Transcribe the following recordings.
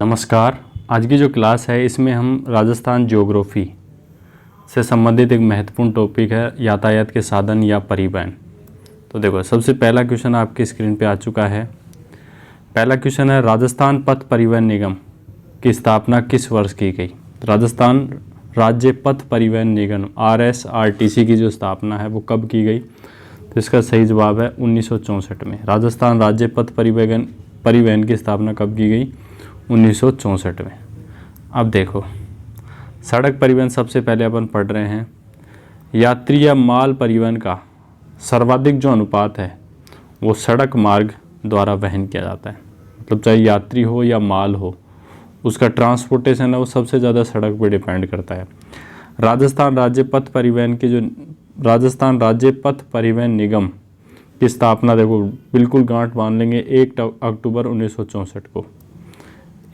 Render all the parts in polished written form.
नमस्कार। आज की जो क्लास है इसमें हम राजस्थान ज्योग्राफी से संबंधित एक महत्वपूर्ण टॉपिक है यातायात के साधन या परिवहन। तो देखो, सबसे पहला क्वेश्चन आपकी स्क्रीन पे आ चुका है। पहला क्वेश्चन है, राजस्थान पथ परिवहन निगम की स्थापना किस वर्ष की गई? राजस्थान राज्य पथ परिवहन निगम RSRTC की जो स्थापना है वो कब की गई? तो इसका सही जवाब है 1964 में। राजस्थान राज्य पथ परिवहन की स्थापना कब की गई? 1964 में। अब देखो, सड़क परिवहन सबसे पहले अपन पढ़ रहे हैं। यात्री या माल परिवहन का सर्वाधिक जो अनुपात है वो सड़क मार्ग द्वारा वहन किया जाता है। मतलब चाहे यात्री हो या माल हो, उसका ट्रांसपोर्टेशन है वो सबसे ज़्यादा सड़क पर डिपेंड करता है। राजस्थान राज्य पथ परिवहन निगम की स्थापना देखो, बिल्कुल गांठ बांध लेंगे, 1 अक्टूबर 1964 को।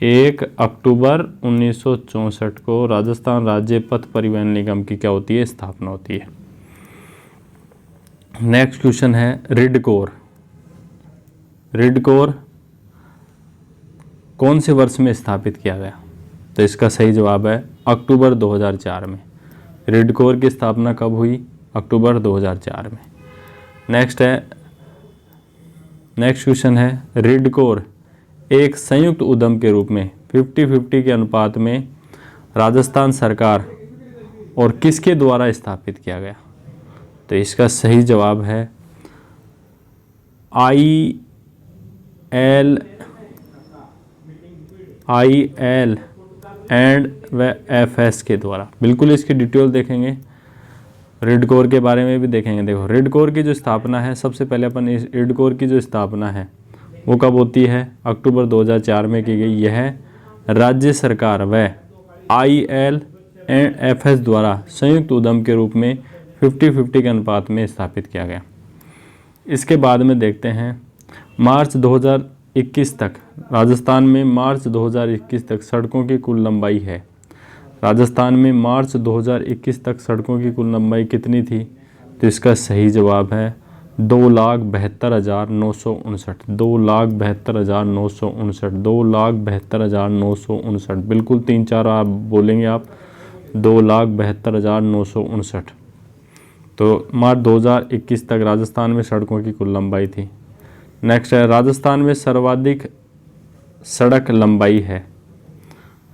1 अक्टूबर 1964 को राजस्थान राज्य पथ परिवहन निगम की क्या होती है? स्थापना होती है। नेक्स्ट क्वेश्चन है, रिडकोर कौन से वर्ष में स्थापित किया गया? तो इसका सही जवाब है अक्टूबर 2004 में। रिडकोर की स्थापना कब हुई? अक्टूबर 2004 में। नेक्स्ट क्वेश्चन है, रिडकोर एक संयुक्त उद्यम के रूप में 50-50 के अनुपात में राजस्थान सरकार और किसके द्वारा स्थापित किया गया? तो इसका सही जवाब है ILFS के द्वारा। बिल्कुल इसकी डिटेल देखेंगे, रिडकोर के बारे में भी देखेंगे। देखो, रिडकोर की जो स्थापना है, सबसे पहले अपन इस रिडकोर की जो स्थापना है वो कब होती है? अक्टूबर 2004 में की गई। यह राज्य सरकार व ILFS द्वारा संयुक्त उद्यम के रूप में 50-50 के अनुपात में स्थापित किया गया। इसके बाद में देखते हैं, मार्च 2021 तक राजस्थान में सड़कों की कुल लंबाई है। राजस्थान में मार्च 2021 तक सड़कों की कुल लंबाई कितनी थी? तो इसका सही जवाब है 2,72,959। 2,72,959। बिल्कुल 3-4 आप बोलेंगे, आप 2,72,959। तो मार्च 2021 तक राजस्थान में सड़कों की कुल लंबाई थी। नेक्स्ट है, राजस्थान में सर्वाधिक सड़क लंबाई है।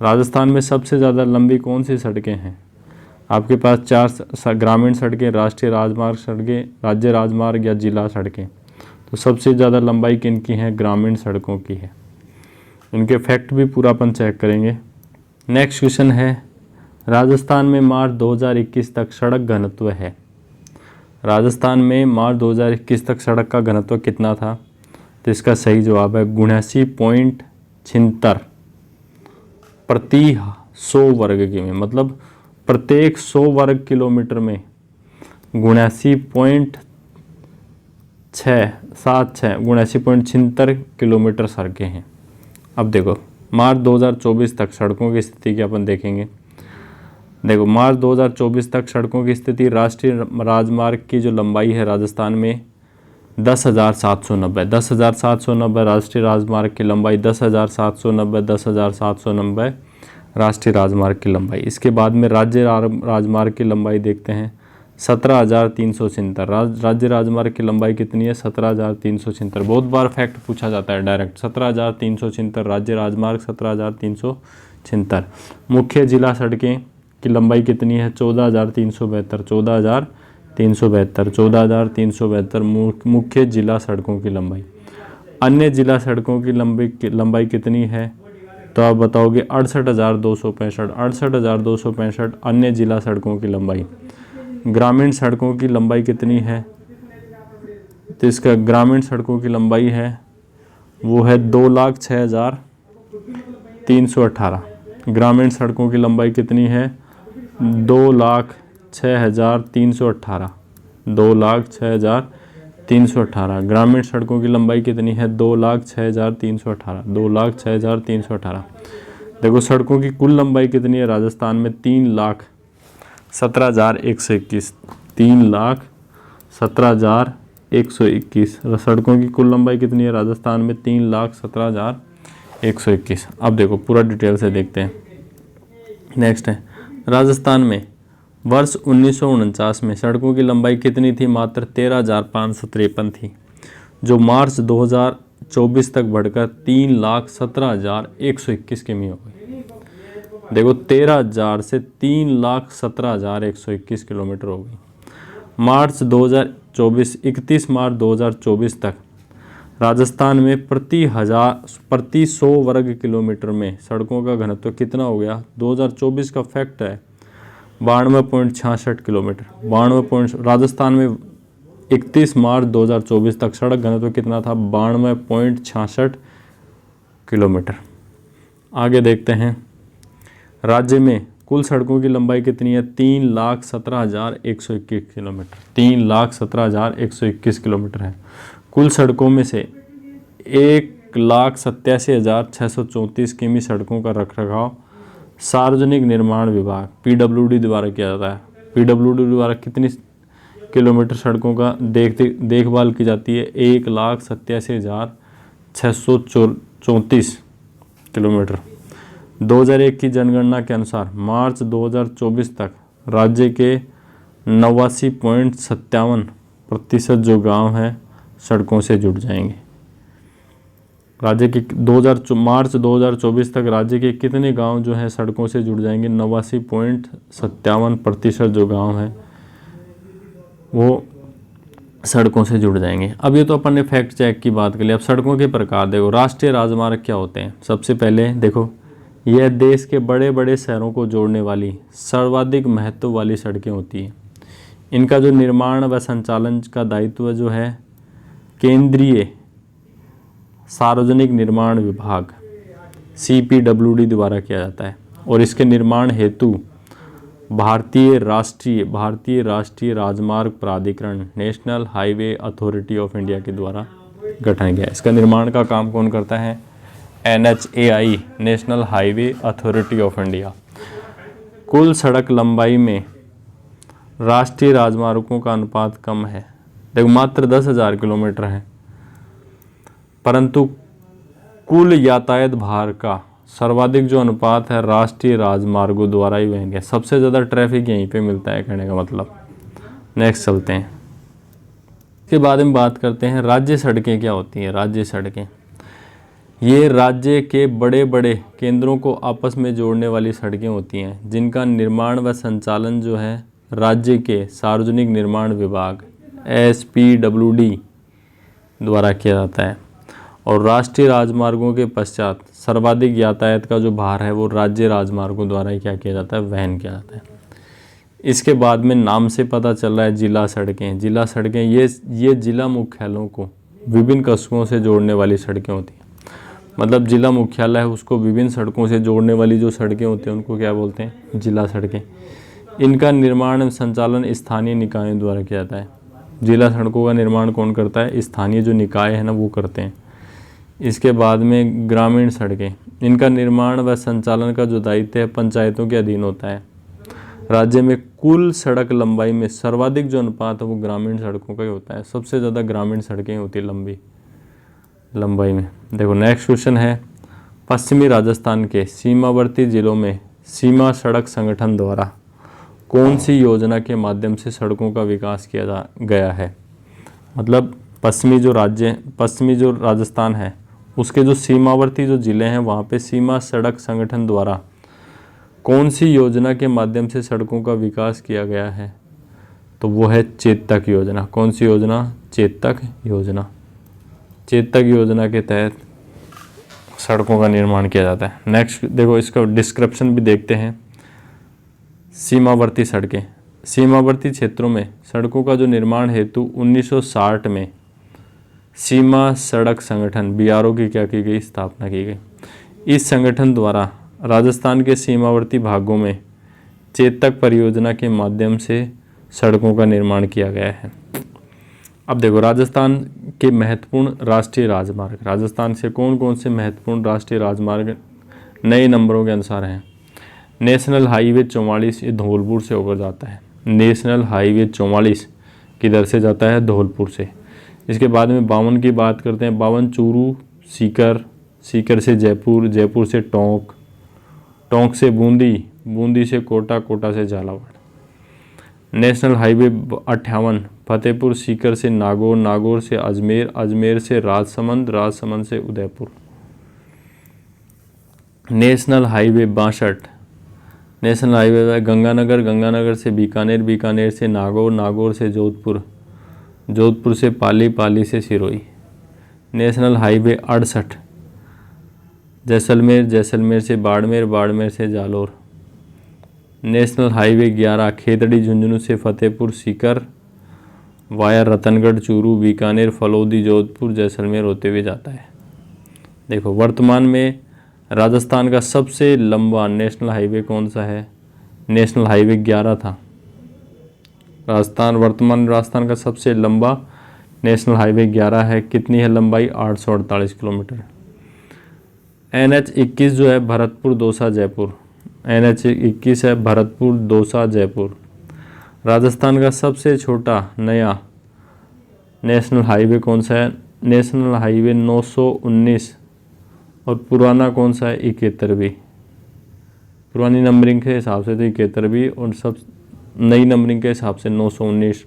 राजस्थान में सबसे ज़्यादा लंबी कौन सी सड़कें हैं? आपके पास 4 ग्रामीण सड़कें, राष्ट्रीय राजमार्ग सड़कें, राज्य राजमार्ग या जिला सड़कें। तो सबसे ज़्यादा लंबाई किनकी है? ग्रामीण सड़कों की है। इनके फैक्ट भी पूरा अपन चेक करेंगे। नेक्स्ट क्वेश्चन है, राजस्थान में मार्च 2021 तक सड़क घनत्व है। राजस्थान में मार्च 2021 तक सड़क का घनत्व कितना था? तो इसका सही जवाब है 79.76 प्रति 100 वर्ग किमी। मतलब प्रत्येक 100 वर्ग किलोमीटर में 79.76 किलोमीटर सड़कें हैं। अब देखो, मार्च 2024 तक सड़कों की स्थिति की अपन देखेंगे। देखो, मार्च 2024 तक सड़कों की स्थिति, राष्ट्रीय राजमार्ग की जो लंबाई है राजस्थान में 10,790 राष्ट्रीय राजमार्ग की लंबाई, 10,790 राष्ट्रीय राजमार्ग की लंबाई। इसके बाद में राज्य राजमार्ग की लंबाई देखते हैं 17,376। राज्य राजमार्ग की लंबाई कितनी है? 17,376। बहुत बार फैक्ट पूछा जाता है डायरेक्ट, 17,376 राज्य राजमार्ग, 17,376। मुख्य जिला सड़कें की लंबाई कितनी है? 14,372 मुख्य जिला सड़कों की लंबाई। अन्य जिला सड़कों की लंबाई कितनी है? तो आप बताओगे 68,265 अन्य जिला सड़कों की लंबाई। ग्रामीण सड़कों की लंबाई कितनी है? तो इसका ग्रामीण सड़कों की लंबाई है वो है 2,06,318। ग्रामीण सड़कों की लंबाई कितनी है? 2,06,318। 2,06,318। ग्रामीण सड़कों की लंबाई कितनी है? 2,06,318। 2,06,318। देखो, सड़कों की कुल लंबाई कितनी है राजस्थान में? 3,17,121। 3,17,121। सड़कों की कुल लंबाई कितनी है राजस्थान में? 3,17,121। 121। अब देखो पूरा डिटेल से देखते हैं। नेक्स्ट है, राजस्थान में वर्ष 1949 में सड़कों की लंबाई कितनी थी? मात्र 13,553 थी, जो मार्च 2024 तक बढ़कर 3,17,121 किमी हो गई। देखो 13,000 से 3,17,121 किलोमीटर हो गई। मार्च 2024 31 मार्च 2024 तक राजस्थान में प्रति 100 वर्ग किलोमीटर में सड़कों का घनत्व कितना हो गया? 2024 का फैक्ट है 92.66 किलोमीटर। 92 राजस्थान में 31 मार्च 2024 तक सड़क घनत्व कितना था? 92.66 किलोमीटर। आगे देखते हैं, राज्य में कुल सड़कों की लंबाई कितनी है? 3,17,121 किलोमीटर। 3,17,121 किलोमीटर है। कुल सड़कों में से 1,87,634 किमी सड़कों का रखरखाव सार्वजनिक निर्माण विभाग PWD द्वारा किया जाता है। PWD द्वारा कितनी किलोमीटर सड़कों का देखभाल की जाती है? 1,87,634 किलोमीटर। 2001 की जनगणना के अनुसार मार्च 2024 तक राज्य के 89.57% जो गांव हैं सड़कों से जुड़ जाएंगे। राज्य के मार्च 2024 तक राज्य के कितने गांव जो हैं सड़कों से जुड़ जाएंगे? 89.57% जो गांव हैं वो सड़कों से जुड़ जाएंगे। अब ये तो अपन ने फैक्ट चेक की बात कर ली। अब सड़कों के प्रकार देखो, राष्ट्रीय राजमार्ग क्या होते हैं? सबसे पहले देखो, यह देश के बड़े बड़े शहरों को जोड़ने वाली सर्वाधिक महत्व वाली सड़कें होती हैं। इनका जो निर्माण व संचालन का दायित्व जो है केंद्रीय सार्वजनिक निर्माण विभाग CPWD द्वारा किया जाता है, और इसके निर्माण हेतु भारतीय राष्ट्रीय राजमार्ग प्राधिकरण national highway authority of India के द्वारा गठन किया है। इसका निर्माण का काम कौन करता है? NHAI national highway authority of India. कुल सड़क लंबाई में राष्ट्रीय राजमार्गों का अनुपात कम है, देखो मात्र 10,000 किलोमीटर है, परंतु कुल यातायात भार का सर्वाधिक जो अनुपात है राष्ट्रीय राजमार्गों द्वारा ही वहेंगे। सबसे ज़्यादा ट्रैफिक यहीं पे मिलता है, कहने का मतलब। नेक्स्ट चलते हैं, इसके बाद में बात करते हैं राज्य सड़कें क्या होती हैं। राज्य सड़कें ये राज्य के बड़े बड़े केंद्रों को आपस में जोड़ने वाली सड़कें होती हैं, जिनका निर्माण व संचालन जो है राज्य के सार्वजनिक निर्माण विभाग SPWD द्वारा किया जाता है। और राष्ट्रीय राजमार्गों के पश्चात सर्वाधिक यातायात का जो भार है वो राज्य राजमार्गों द्वारा ही क्या किया जाता है? वहन किया जाता है। इसके बाद में नाम से पता चल रहा है जिला सड़कें। जिला सड़कें ये जिला मुख्यालयों को विभिन्न कस्बों से जोड़ने वाली सड़कें होती हैं। मतलब जिला मुख्यालय है उसको विभिन्न सड़कों से जोड़ने वाली जो सड़कें होती हैं उनको क्या बोलते हैं? जिला सड़कें। इनका निर्माण संचालन स्थानीय निकायों द्वारा किया जाता है। जिला सड़कों का निर्माण कौन करता है? स्थानीय जो निकाय है ना वो करते हैं। इसके बाद में ग्रामीण सड़कें, इनका निर्माण व संचालन का जो दायित्व है पंचायतों के अधीन होता है। राज्य में कुल सड़क लंबाई में सर्वाधिक जो अनुपात है वो ग्रामीण सड़कों का ही होता है। सबसे ज़्यादा ग्रामीण सड़कें होती है लंबाई में। देखो नेक्स्ट क्वेश्चन है, पश्चिमी राजस्थान के सीमावर्ती जिलों में सीमा सड़क संगठन द्वारा कौन सी योजना के माध्यम से सड़कों का विकास किया गया है? मतलब पश्चिमी जो राजस्थान है उसके जो सीमावर्ती जो ज़िले हैं वहाँ पे सीमा सड़क संगठन द्वारा कौन सी योजना के माध्यम से सड़कों का विकास किया गया है? तो वो है चेतक योजना। कौन सी योजना? चेतक योजना। चेतक योजना के तहत सड़कों का निर्माण किया जाता है। नेक्स्ट देखो इसका डिस्क्रिप्शन भी देखते हैं। सीमावर्ती सड़कें, सीमावर्ती क्षेत्रों में सड़कों का जो निर्माण हेतु 1960 में सीमा सड़क संगठन BRO की क्या की गई? स्थापना की गई। इस संगठन द्वारा राजस्थान के सीमावर्ती भागों में चेतक परियोजना के माध्यम से सड़कों का निर्माण किया गया है। अब देखो राजस्थान के महत्वपूर्ण राष्ट्रीय राजमार्ग, राजस्थान से कौन कौन से महत्वपूर्ण राष्ट्रीय राजमार्ग नए नंबरों के अनुसार हैं? नेशनल हाईवे 44 ये धौलपुर से होकर जाता है। नेशनल हाईवे 44 किधर से जाता है? धौलपुर से। इसके बाद में 52 की बात करते हैं। 52 चूरू, सीकर, सीकर से जयपुर, जयपुर से टोंक, टोंक से बूंदी, बूंदी से कोटा, कोटा से झालावाड़। नेशनल हाईवे 58 फतेहपुर सीकर से नागौर, नागौर से अजमेर, अजमेर से राजसमंद, राजसमंद से Udaipur. National highway 62 national highway Ganganagar, Ganganagar से बीकानेर, बीकानेर से नागौर, नागौर से जोधपुर, जोधपुर से पाली, पाली से सिरोही। नेशनल हाईवे 68 जैसलमेर, जैसलमेर से बाड़मेर, बाड़मेर से जालोर। नेशनल हाईवे 11 खेतड़ी, झुंझुनू से फतेहपुर सीकर वाया रतनगढ़, चूरू, बीकानेर, फलौदी, जोधपुर, जैसलमेर होते हुए जाता है। देखो वर्तमान में राजस्थान का सबसे लंबा नेशनल हाईवे कौन सा है? नेशनल हाईवे 11 था। वर्तमान राजस्थान का सबसे लंबा नेशनल हाईवे 11 है। कितनी है लंबाई? 848 किलोमीटर। NH 21 जो है भरतपुर, दौसा, जयपुर। NH 21 है भरतपुर, दौसा, जयपुर। राजस्थान का सबसे छोटा नया नेशनल हाईवे कौन सा है? National highway 919। और पुराना कौन सा है? 71 पुरानी नंबरिंग के हिसाब से तो 71 और सब नई नंबरिंग के हिसाब से 919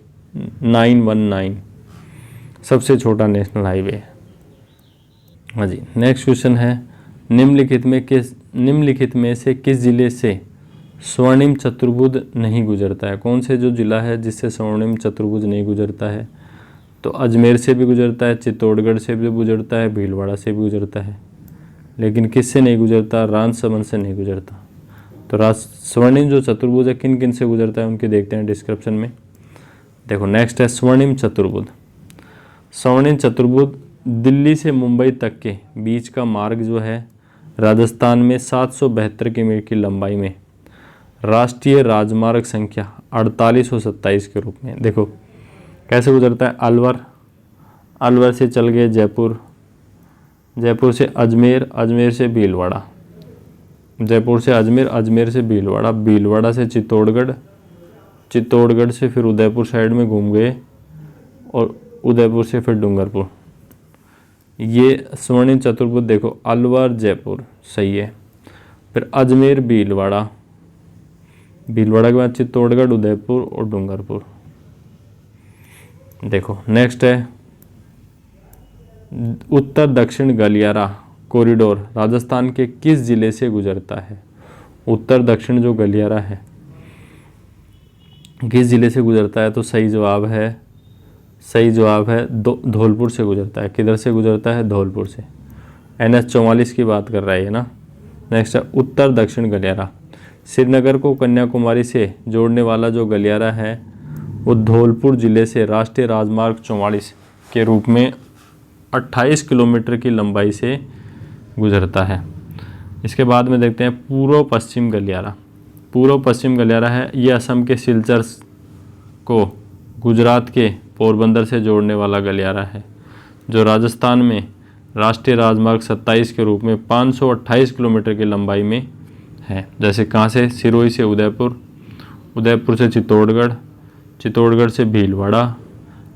919 सबसे छोटा नेशनल हाईवे है। हाँ जी, नेक्स्ट क्वेश्चन है निम्नलिखित में से किस जिले से स्वर्णिम चतुर्भुज नहीं गुजरता है? कौन से जो जिला है जिससे स्वर्णिम चतुर्भुज नहीं गुजरता है? तो अजमेर से भी गुजरता है, चित्तौड़गढ़ से भी गुजरता है, भीलवाड़ा से भी गुजरता है, लेकिन किससे नहीं गुजरता? राजसमंद से नहीं गुजरता। तो स्वर्णिम जो चतुर्भुज है किन किन से गुजरता है उनके देखते हैं डिस्क्रिप्शन में। देखो नेक्स्ट है स्वर्णिम चतुर्भुज। स्वर्णिम चतुर्भुज दिल्ली से मुंबई तक के बीच का मार्ग जो है राजस्थान में 772 किलोमीटर की लंबाई में राष्ट्रीय राजमार्ग संख्या 4827 के रूप में। देखो कैसे गुजरता है? अलवर, अलवर से चल गए जयपुर, जयपुर से अजमेर, अजमेर से भीलवाड़ा, जयपुर से अजमेर, अजमेर से भीलवाड़ा, भीलवाड़ा से चित्तौड़गढ़, चित्तौड़गढ़ से फिर उदयपुर साइड में घूम गए और उदयपुर से फिर डूंगरपुर। ये स्वर्णिम चतुर्भुज देखो अलवर जयपुर सही है, फिर अजमेर भीलवाड़ा, भीलवाड़ा के बाद चित्तौड़गढ़ उदयपुर और डूंगरपुर। देखो नेक्स्ट है उत्तर दक्षिण गलियारा कॉरिडोर राजस्थान के किस जिले से गुजरता है? उत्तर दक्षिण जो गलियारा है किस जिले से गुजरता है? तो सही जवाब है धौलपुर से गुजरता है। किधर से गुजरता है? धौलपुर से। NH 44 की बात कर रहा है ये ना। नेक्स्ट है उत्तर दक्षिण गलियारा। श्रीनगर को कन्याकुमारी से जोड़ने वाला जो गलियारा है वो धौलपुर जिले से राष्ट्रीय राजमार्ग 44 के रूप में 28 किलोमीटर की लंबाई से गुजरता है। इसके बाद में देखते हैं पूर्व पश्चिम गलियारा। पूर्व पश्चिम गलियारा है ये असम के सिलचर को गुजरात के पोरबंदर से जोड़ने वाला गलियारा है जो राजस्थान में राष्ट्रीय राजमार्ग 27 के रूप में 528 किलोमीटर की लंबाई में है। जैसे कहाँ से? सिरोही से उदयपुर, उदयपुर से चित्तौड़गढ़, चित्तौड़गढ़ से भीलवाड़ा,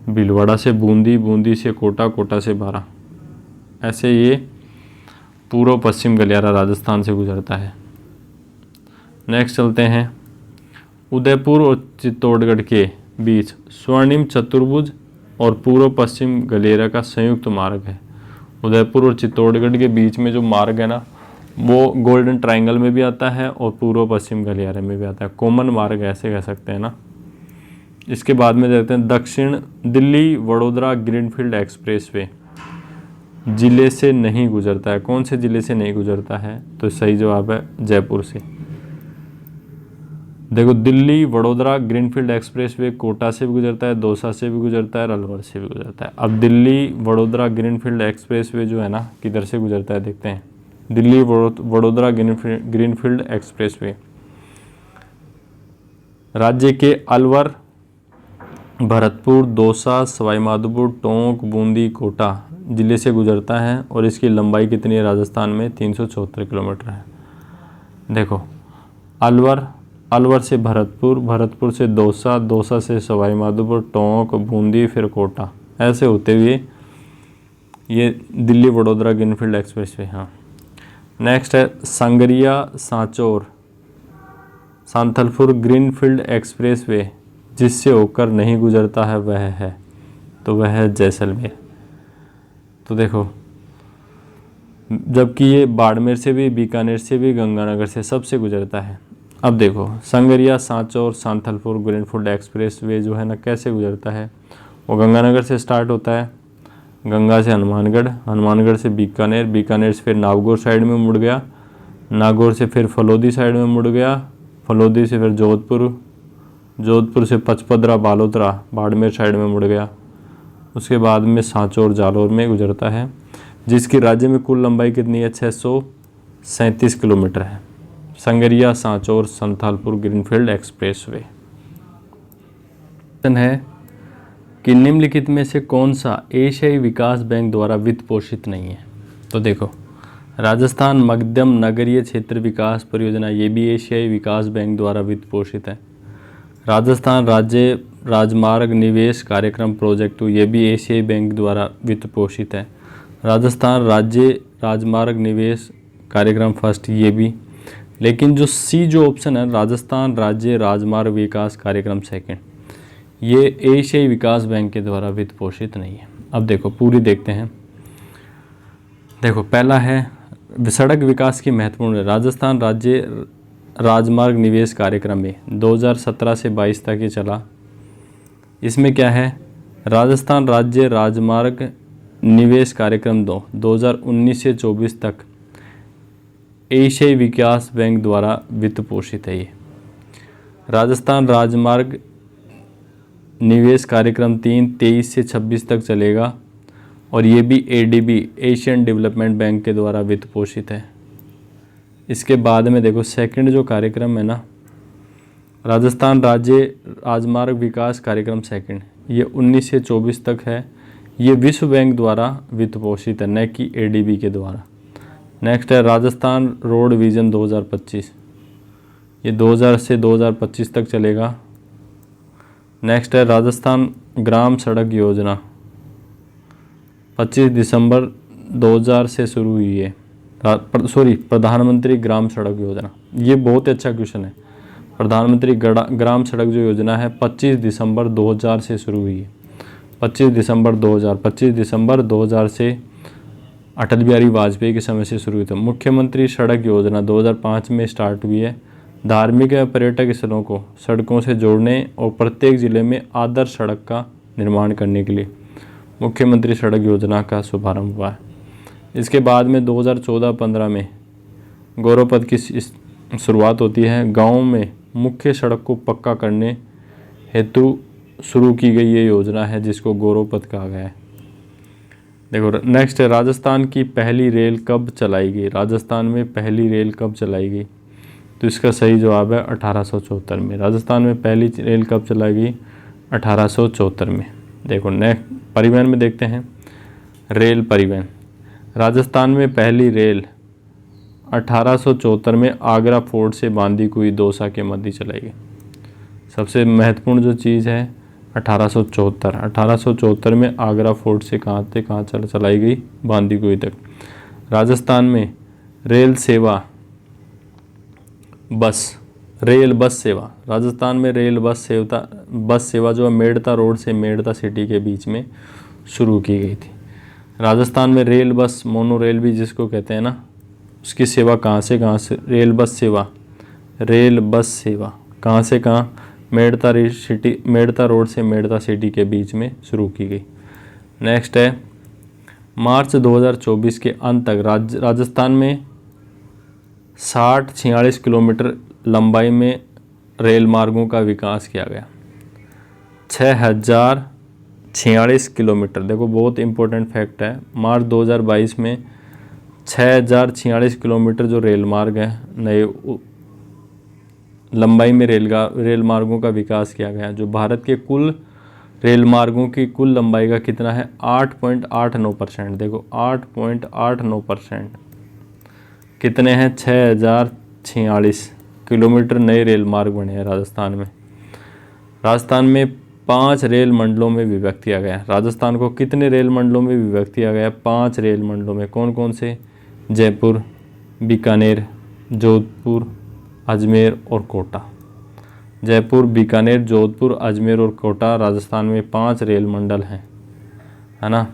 भीलवाड़ा से बूंदी, बूंदी से कोटा, कोटा से बारा। ऐसे ये पूर्व पश्चिम गलियारा राजस्थान से गुजरता है। नेक्स्ट चलते हैं उदयपुर और चित्तौड़गढ़ के बीच स्वर्णिम चतुर्भुज और पूर्व पश्चिम गलियारा का संयुक्त मार्ग है। उदयपुर और चित्तौड़गढ़ के बीच में जो मार्ग है ना वो गोल्डन ट्रायंगल में भी आता है और पूर्व पश्चिम गलियारे में भी आता है। कॉमन मार्ग ऐसे कह सकते हैं ना। इसके बाद में देखते हैं दक्षिण दिल्ली वडोदरा ग्रीनफील्ड एक्सप्रेसवे जिले से नहीं गुजरता है। कौन से जिले से नहीं गुजरता है? तो सही जवाब है जयपुर से। देखो दिल्ली वडोदरा ग्रीनफील्ड एक्सप्रेसवे कोटा से भी गुजरता है, दौसा से भी गुजरता है और अलवर से भी गुजरता है। अब दिल्ली वडोदरा ग्रीनफील्ड एक्सप्रेसवे जो है ना किधर से गुजरता है देखते हैं। दिल्ली वडोदरा ग्रीनफील्ड एक्सप्रेसवे राज्य के अलवर, भरतपुर, दौसा, सवाई माधोपुर, टोंक, बूंदी, कोटा जिले से गुजरता है और इसकी लंबाई कितनी है राजस्थान में? 374 किलोमीटर है। देखो अलवर, अलवर से भरतपुर, भरतपुर से दौसा, दौसा से सवाई माधोपुर, टोंक, बूंदी फिर कोटा, ऐसे होते हुए ये दिल्ली वडोदरा ग्रीनफील्ड एक्सप्रेसवे। हाँ, नेक्स्ट है संगरिया सांचौर सांथलपुर ग्रीनफील्ड एक्सप्रेसवे जिससे होकर नहीं गुजरता है वह है, तो वह है जैसलमेर। तो देखो, जबकि ये बाड़मेर से भी, बीकानेर से भी, गंगानगर से सबसे गुजरता है। अब देखो, संगरिया सांचौर सांथलपुर ग्रीनफील्ड एक्सप्रेसवे जो है ना कैसे गुजरता है, वो गंगानगर से स्टार्ट होता है, गंगा से हनुमानगढ़, हनुमानगढ़ से बीकानेर, बीकानेर से फिर नागौर साइड में मुड़ गया, नागौर से फिर फलोदी साइड में मुड़ गया, फलोदी से फिर जोधपुर, जोधपुर से पचपदरा बालोतरा बाड़मेर साइड में मुड़ गया, उसके बाद में सांचौर जालौर में गुजरता है, जिसकी राज्य में कुल लंबाई कितनी है, 637 किलोमीटर है। Sangaria Sanchore Santhalpur greenfield expressway. प्रश्न है कि निम्नलिखित में से कौन सा एशियाई विकास बैंक द्वारा वित्त पोषित नहीं है। तो देखो, राजस्थान मध्यम नगरीय क्षेत्र विकास परियोजना, ये भी एशियाई विकास बैंक द्वारा वित्त पोषित है। राजस्थान राज्य राजमार्ग निवेश कार्यक्रम प्रोजेक्ट, ये भी एशियाई बैंक द्वारा वित्त पोषित है। राजस्थान राज्य राजमार्ग निवेश कार्यक्रम फर्स्ट, ये भी। लेकिन जो सी जो ऑप्शन है, राजस्थान राज्य राजमार्ग विकास कार्यक्रम सेकंड, ये एशियाई विकास बैंक के द्वारा वित्त पोषित नहीं है। अब देखो पूरी देखते हैं। देखो, पहला है सड़क विकास की महत्वपूर्ण, राजस्थान राज्य राजमार्ग निवेश कार्यक्रम में 2017 से 22 तक ये चला। इसमें क्या है, राजस्थान राज्य राजमार्ग निवेश कार्यक्रम 2019 से 24 तक एशियाई विकास बैंक द्वारा वित्त पोषित है। ये राजस्थान राजमार्ग निवेश कार्यक्रम 23 से 26 तक चलेगा, और ये भी एडीबी एशियन डेवलपमेंट बैंक के द्वारा वित्त पोषित है। इसके बाद में देखो, सेकंड जो कार्यक्रम है ना, राजस्थान राज्य राजमार्ग विकास कार्यक्रम सेकंड, ये 19 से 24 तक है। ये विश्व बैंक द्वारा वित्त पोषित है, न कि एडीबी के द्वारा। नेक्स्ट है राजस्थान रोड विजन 2025, ये 2000 से 2025 तक चलेगा। नेक्स्ट है राजस्थान ग्राम सड़क योजना, 25 दिसंबर 2000 से शुरू हुई है। प्रधानमंत्री ग्राम सड़क योजना, ये बहुत अच्छा क्वेश्चन है। प्रधानमंत्री ग्राम सड़क जो योजना है 25 दिसंबर 2000 से शुरू हुई है। 25 दिसंबर 2000 से अटल बिहारी वाजपेयी के समय से शुरू हुई थी। मुख्यमंत्री सड़क योजना 2005 में स्टार्ट हुई है। धार्मिक व पर्यटक स्थलों को सड़कों से जोड़ने और प्रत्येक जिले में आदर्श सड़क का निर्माण करने के लिए मुख्यमंत्री सड़क योजना का शुभारंभ हुआ है। इसके बाद में 2014-15 में गौरवपथ की शुरुआत होती है। गाँव में मुख्य सड़क को पक्का करने हेतु शुरू की गई ये योजना है, जिसको गौरवपथ कहा गया है। देखो नेक्स्ट है राजस्थान की पहली रेल कब चलाई गई। राजस्थान में पहली रेल कब चलाई गई, तो इसका सही जवाब है 1874 में। राजस्थान में पहली रेल कब चलाई गई, 1874 में। देखो नेक्स्ट परिवहन में देखते हैं। रेल परिवहन, राजस्थान में पहली रेल 1874 में आगरा फोर्ट से बांदीकुई दौसा के मध्य चलाई गई। सबसे महत्वपूर्ण जो चीज़ है 1874 में आगरा फोर्ट से कहाँ चलाई गई, बांदीकुई तक। राजस्थान में रेल सेवा रेल बस सेवा, राजस्थान में रेल बस सेवा जो है मेड़ता रोड से मेड़ता सिटी के बीच में शुरू की गई थी। राजस्थान में रेल बस मोनो रेल भी जिसको कहते हैं ना, उसकी सेवा कहाँ से रेल बस सेवा कहाँ से कहाँ, मेड़ता रोड से मेड़ता सिटी के बीच में शुरू की गई। नेक्स्ट है मार्च 2024 के अंत तक राजस्थान में 46 किलोमीटर लंबाई में रेल मार्गों का विकास किया गया। 6046 किलोमीटर, देखो बहुत इंपॉर्टेंट फैक्ट है। मार्च 2022 में 6046 किलोमीटर जो रेल मार्ग है नए लंबाई में रेल मार्गों का विकास किया गया, जो भारत के कुल रेल मार्गों की कुल लंबाई का कितना है 8.89%। देखो 8.89%, कितने हैं 6046 किलोमीटर नए रेल मार्ग बने हैं राजस्थान में। राजस्थान में 5 रेल मंडलों में विभक्त किया गया है। राजस्थान को कितने रेल मंडलों में विभक्त किया गया है? 5 रेल मंडलों में। कौन कौन से? जयपुर, बीकानेर, जोधपुर, अजमेर और कोटा। जयपुर, बीकानेर, जोधपुर, अजमेर और कोटा राजस्थान में 5 रेल मंडल हैं, है ना।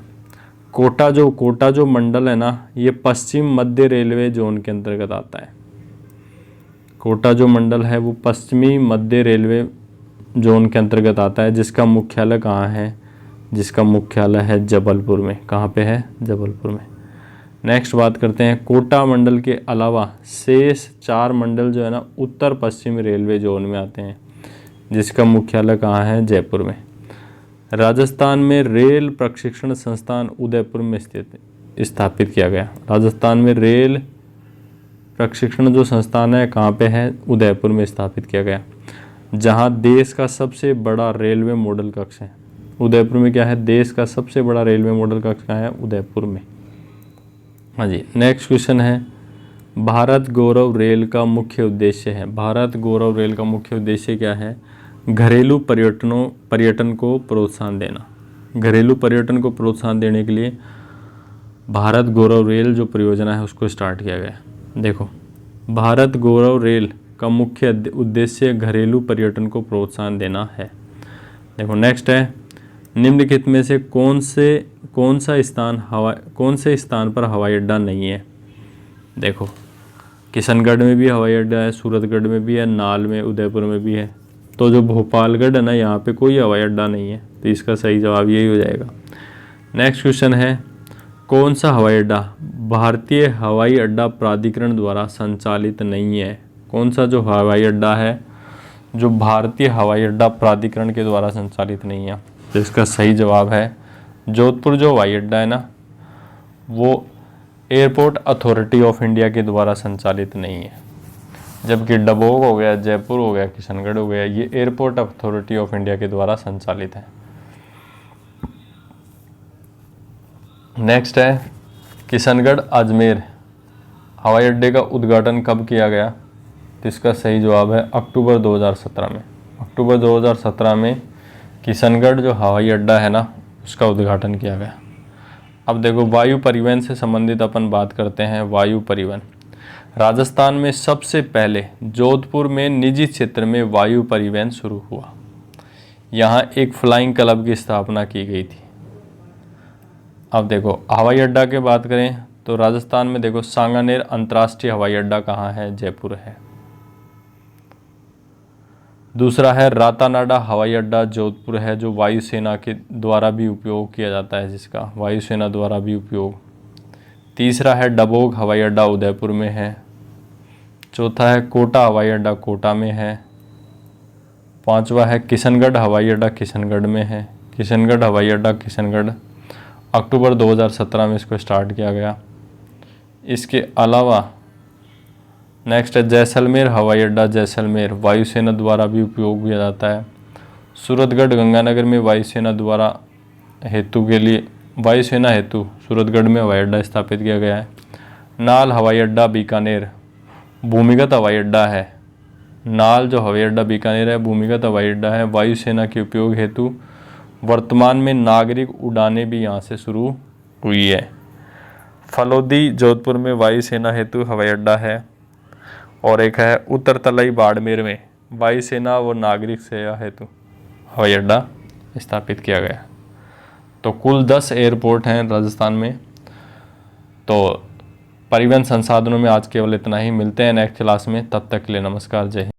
कोटा जो मंडल है ना, ये पश्चिम मध्य रेलवे जोन के अंतर्गत आता है। कोटा जो मंडल है वो पश्चिमी मध्य रेलवे जोन के अंतर्गत आता है, जिसका मुख्यालय कहाँ है? जिसका मुख्यालय है जबलपुर में। कहाँ पे है? जबलपुर में। नेक्स्ट बात करते हैं, कोटा मंडल के अलावा शेष 4 मंडल जो है ना उत्तर पश्चिम रेलवे जोन में आते हैं, जिसका मुख्यालय कहाँ है? जयपुर में। राजस्थान में रेल प्रशिक्षण संस्थान उदयपुर में स्थापित किया गया। राजस्थान में रेल प्रशिक्षण जो संस्थान है कहाँ पे है? उदयपुर में स्थापित किया गया, जहाँ देश का सबसे बड़ा रेलवे मॉडल कक्ष है। उदयपुर में क्या है? देश का सबसे बड़ा रेलवे मॉडल कक्ष कहाँ है? उदयपुर में। हाँ जी। नेक्स्ट क्वेश्चन है, भारत गौरव रेल का मुख्य उद्देश्य है। भारत गौरव रेल का मुख्य उद्देश्य क्या है? घरेलू पर्यटन को प्रोत्साहन देना। घरेलू पर्यटन को प्रोत्साहन देने के लिए भारत गौरव रेल जो परियोजना है उसको स्टार्ट किया गया। देखो, भारत गौरव रेल का मुख्य उद्देश्य घरेलू पर्यटन को प्रोत्साहन देना है। देखो नेक्स्ट है, निम्नलिखित में से कौन से स्थान पर हवाई अड्डा नहीं है? देखो, किशनगढ़ में भी हवाई अड्डा है, सूरतगढ़ में भी है, नाल में, उदयपुर में भी है। तो जो भोपालगढ़ है ना, यहाँ पे कोई हवाई अड्डा नहीं है, तो इसका सही जवाब यही हो जाएगा। नेक्स्ट क्वेश्चन है, कौन सा हवाई अड्डा भारतीय हवाई अड्डा प्राधिकरण द्वारा संचालित नहीं है? कौन सा जो हवाई अड्डा है जो भारतीय हवाई अड्डा प्राधिकरण के द्वारा संचालित नहीं है? तो इसका सही जवाब है जोधपुर जो हवाई अड्डा है ना, वो एयरपोर्ट अथॉरिटी ऑफ इंडिया के द्वारा संचालित नहीं है। जबकि डबोक हो गया, जयपुर हो गया, किशनगढ़ हो गया, ये एयरपोर्ट अथॉरिटी ऑफ इंडिया के द्वारा संचालित है। नेक्स्ट है, किशनगढ़ अजमेर हवाई अड्डे का उद्घाटन कब किया गया? तो इसका सही जवाब है अक्टूबर 2017 में। अक्टूबर 2017 में किशनगढ़ जो हवाई अड्डा है ना, उसका उद्घाटन किया गया। अब देखो, वायु परिवहन से संबंधित अपन बात करते हैं। वायु परिवहन, राजस्थान में सबसे पहले जोधपुर में निजी क्षेत्र में वायु परिवहन शुरू हुआ। यहाँ एक फ्लाइंग क्लब की स्थापना की गई थी। अब देखो, हवाई अड्डा की बात करें तो राजस्थान में देखो, सांगानेर अंतर्राष्ट्रीय हवाई अड्डा कहाँ है? जयपुर है। दूसरा है रातानाडा हवाई अड्डा, जोधपुर है, जो वायुसेना के द्वारा भी उपयोग किया जाता है, जिसका वायुसेना द्वारा भी उपयोग। तीसरा है डबोक हवाई अड्डा, उदयपुर में है। चौथा है कोटा हवाई अड्डा, कोटा में है। पांचवा है किशनगढ़ हवाई अड्डा, किशनगढ़ में है। किशनगढ़ हवाई अड्डा, किशनगढ़, अक्टूबर 2017 में इसको स्टार्ट किया गया। इसके अलावा नेक्स्ट है जैसलमेर हवाई अड्डा, जैसलमेर वायुसेना द्वारा भी उपयोग किया जाता है। सूरतगढ़ गंगानगर में वायुसेना द्वारा वायुसेना हेतु सूरतगढ़ में हवाई अड्डा स्थापित किया गया है। नाल हवाई अड्डा, बीकानेर भूमिगत हवाई अड्डा है। नाल जो हवाई अड्डा बीकानेर है, भूमिगत हवाई अड्डा है, वायुसेना के उपयोग हेतु वर्तमान में नागरिक उड़ानें भी यहाँ से शुरू हुई है। फलोदी जोधपुर में वायुसेना हेतु हवाई अड्डा है। और एक है उत्तर तलाई बाड़मेर में वायुसेना व नागरिक सेवा हेतु हवाई अड्डा स्थापित किया गया। तो कुल 10 एयरपोर्ट हैं राजस्थान में। तो परिवहन संसाधनों में आज केवल इतना ही। मिलते हैं नेक्स्ट क्लास में, तब तक के लिए नमस्कार, जय हिंद।